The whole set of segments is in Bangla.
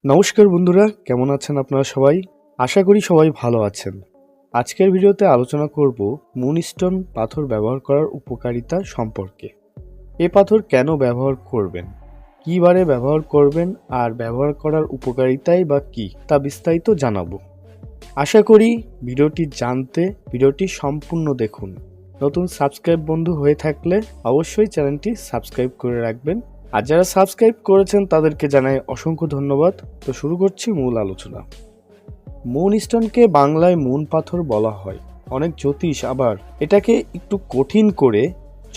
নমস্কার বন্ধুরা, কেমন আছেন আপনারা সবাই? আশা করি সবাই ভালো আছেন। আজকের ভিডিওতে আলোচনা করব মুনস্টোন পাথর ব্যবহার করার উপকারিতা সম্পর্কে। এ পাথর কেন ব্যবহার করবেন, কী বারে ব্যবহার করবেন, আর ব্যবহার করার উপকারিতাই বা কী তা বিস্তারিত জানাবো। আশা করি ভিডিওটি জানতে ভিডিওটি সম্পূর্ণ দেখুন। নতুন সাবস্ক্রাইব বন্ধু হয়ে থাকলে অবশ্যই চ্যানেলটি সাবস্ক্রাইব করে রাখবেন। আর যারা সাবস্ক্রাইব করেছেন তাদেরকে জানাই অসংখ্য ধন্যবাদ। তো শুরু করছি মূল আলোচনা। মুনস্টোনকে বাংলায় মুন পাথর বলা হয়। অনেক জ্যোতিষ আবার এটাকে একটু কঠিন করে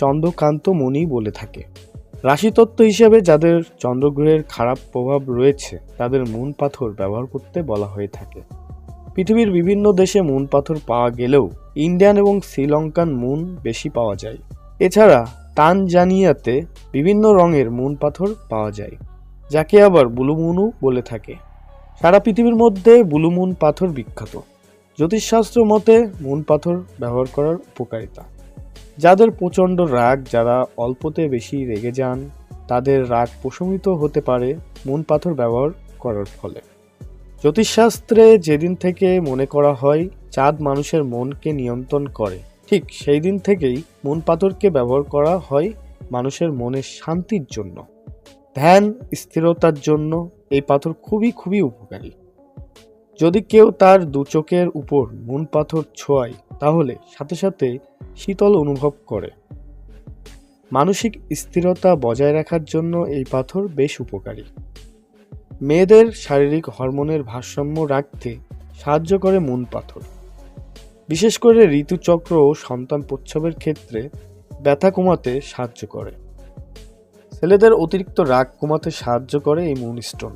চন্দ্রকান্ত মণি বলে থাকে। রাশিতত্ত্ব হিসেবে যাদের চন্দ্রগ্রহের খারাপ প্রভাব রয়েছে তাদের মুন পাথর ব্যবহার করতে বলা হয়ে থাকে। পৃথিবীর বিভিন্ন দেশে মুন পাথর পাওয়া গেলেও ইন্ডিয়ান এবং শ্রীলঙ্কান মুন বেশি পাওয়া যায়। এছাড়া তানজানিয়াতে বিভিন্ন রঙের মুন পাথর পাওয়া যায়, যাকে আবার ব্লু মুনও বলে থাকে। সারা পৃথিবীর মধ্যে ব্লু মুন পাথর বিখ্যাত। জ্যোতিষশাস্ত্র মতে মুন পাথর ব্যবহার করার উপকারিতা: যাদের প্রচণ্ড রাগ, যারা অল্পতে বেশি রেগে যান, তাদের রাগ প্রশমিত হতে পারে মুন পাথর ব্যবহার করার ফলে। জ্যোতিষশাস্ত্রে যেদিন থেকে মনে করা হয় চাঁদ মানুষের মনকে নিয়ন্ত্রণ করে, ঠিক সেই দিন থেকেই মুন পাথরকে ব্যবহার করা হয় মানুষের মনের শান্তির জন্য, ধ্যান স্থিরতার জন্য। এই পাথর খুবই উপকারী। যদি কেউ তার দু চোখের উপর মুন পাথর ছোঁয়ায় তাহলে সাথে সাথে শীতল অনুভব করে। মানসিক স্থিরতা বজায় রাখার জন্য এই পাথর বেশ উপকারী। মেয়েদের শারীরিক হরমোনের ভারসাম্য রাখতে সাহায্য করে মুন পাথর। বিশেষ করে ঋতুচক্র ও সন্তান প্রসবের ক্ষেত্রে ব্যথা কমাতে সাহায্য করে। ছেলেদের অতিরিক্ত রাগ কমাতে সাহায্য করে এই মুনস্টোন।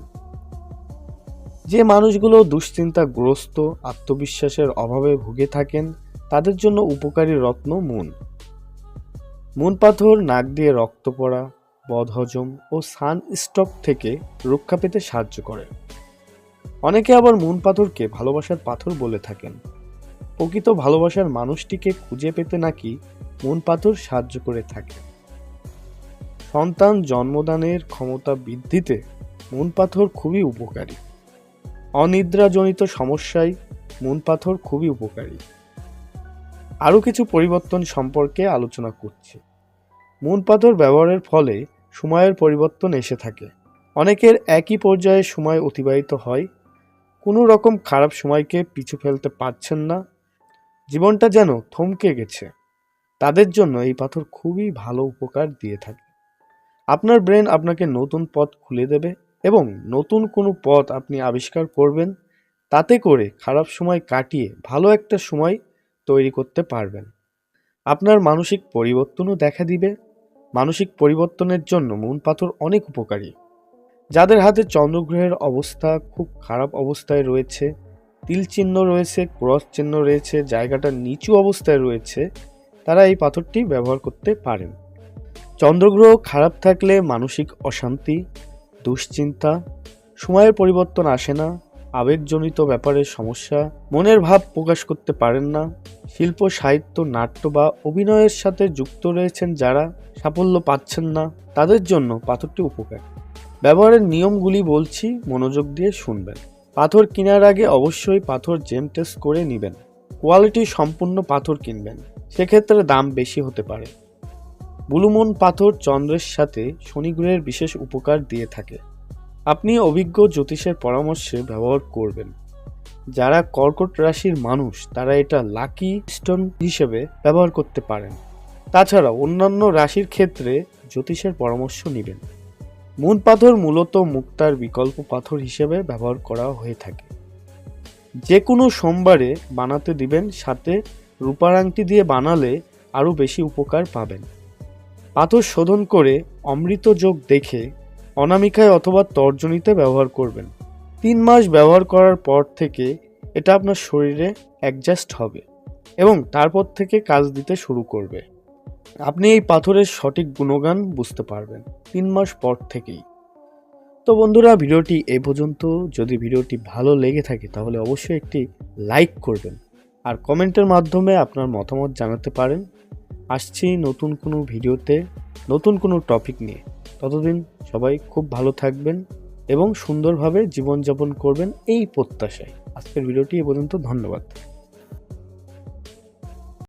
যে মানুষগুলো দুশ্চিন্তাগ্রস্ত, আত্মবিশ্বাসের অভাবে ভুগে থাকেন, তাদের জন্য উপকারী রত্ন মুন। মুন পাথর নাক দিয়ে রক্ত পড়া, বদহজম ও সানস্ট্রোক থেকে রক্ষা পেতে সাহায্য করে। অনেকে আবার মুন পাথরকে ভালোবাসার পাথর বলে থাকেন। প্রকৃত ভালোবাসার মানুষটিকে খুঁজে পেতে নাকি মুন পাথর সাহায্য করে থাকে। সন্তান জন্মদানের ক্ষমতা বৃদ্ধিতে মুন পাথর খুবই উপকারী। অনিদ্রাজনিত সমস্যায় মুন পাথর খুবই উপকারী। আরও কিছু পরিবর্তন সম্পর্কে আলোচনা করছি। মুন পাথর ব্যবহারের ফলে সময়ের পরিবর্তন এসে থাকে। অনেকের একই পর্যায়ে সময় অতিবাহিত হয়, কোনো রকম খারাপ সময়কে পিছু ফেলতে পারছেন না, জীবনটা যেন থমকে গেছে। তাদের জন্য এই পাথর খুবই ভালো উপকার দিয়ে থাকে। আপনার ব্রেন আপনাকে নতুন পথ খুলে দেবে এবং নতুন কোনো পথ আপনি আবিষ্কার করবেন। তাতে করে খারাপ সময় কাটিয়ে ভালো একটা সময় তৈরি করতে পারবেন। আপনার মানসিক পরিবর্তনও দেখা দিবে। মানসিক পরিবর্তনের জন্য মুন পাথর অনেক উপকারী। যাদের হাতে চন্দ্রগ্রহের অবস্থা খুব খারাপ অবস্থায় রয়েছে, তিল চিহ্ন রয়েছে, ক্রস চিহ্ন রয়েছে, জায়গাটা নিচু অবস্থায় রয়েছে, তারা এই পাথরটি ব্যবহার করতে পারেন। চন্দ্রগ্রহ খারাপ থাকলে মানসিক অশান্তি, দুশ্চিন্তা, সময়ের পরিবর্তন আসে না, আবেগজনিত ব্যাপারের সমস্যা, মনের ভাব প্রকাশ করতে পারেন না, শিল্প, সাহিত্য, নাট্য বা অভিনয়ের সাথে যুক্ত রয়েছেন যারা, সাফল্য পাচ্ছেন না, তাদের জন্য পাথরটি উপকারী। ব্যবহারের নিয়মগুলি বলছি, মনোযোগ দিয়ে শুনবেন। পাথর কেনার আগে অবশ্যই পাথর জেম টেস্ট করে নেবেন। কোয়ালিটি সম্পূর্ণ পাথর কিনবেন, সেক্ষেত্রে দাম বেশি হতে পারে। ব্লু মুন পাথর চন্দ্রের সাথে শনি গ্রহের বিশেষ উপকার দিয়ে থাকে। আপনি অভিজ্ঞ জ্যোতিষের পরামর্শে ব্যবহার করবেন। যারা কর্কট রাশির মানুষ তারা এটা লাকি স্টোন হিসেবে ব্যবহার করতে পারেন। তাছাড়া অন্যান্য রাশির ক্ষেত্রে জ্যোতিষের পরামর্শ নেবেন। মুন পাথর মূলত মুক্তার বিকল্প পাথর হিসেবে ব্যবহার করা হয়ে থাকে। যে কোনো সোমবারে বানাতে দিবেন, সাথে রূপার আংটি দিয়ে বানালে আরও বেশি উপকার পাবেন। পাথর শোধন করে অমৃত যোগ দেখে অনামিকায় অথবা তর্জনীতে ব্যবহার করবেন। 3 মাস ব্যবহার করার পর থেকে এটা আপনার শরীরে অ্যাডজাস্ট হবে এবং তারপর থেকে কাজ দিতে শুরু করবে। আপনি এই পাথরের সঠিক গুণগান বুঝতে পারবেন 3 মাস পর থেকেই। তো বন্ধুরা, ভিডিওটি এ পর্যন্ত। যদি ভিডিওটি ভালো লেগে থাকে তাহলে অবশ্যই একটি লাইক করবেন আর কমেন্টের মাধ্যমে আপনার মতামত জানাতে পারেন। আসছি নতুন কোনো ভিডিওতে, নতুন কোনো টপিক নিয়ে। ততদিন সবাই খুব ভালো থাকবেন। এবং সুন্দরভাবে জীবনযাপন করবেন এই প্রত্যাশায় আজকের ভিডিওটি এ পর্যন্ত। ধন্যবাদ।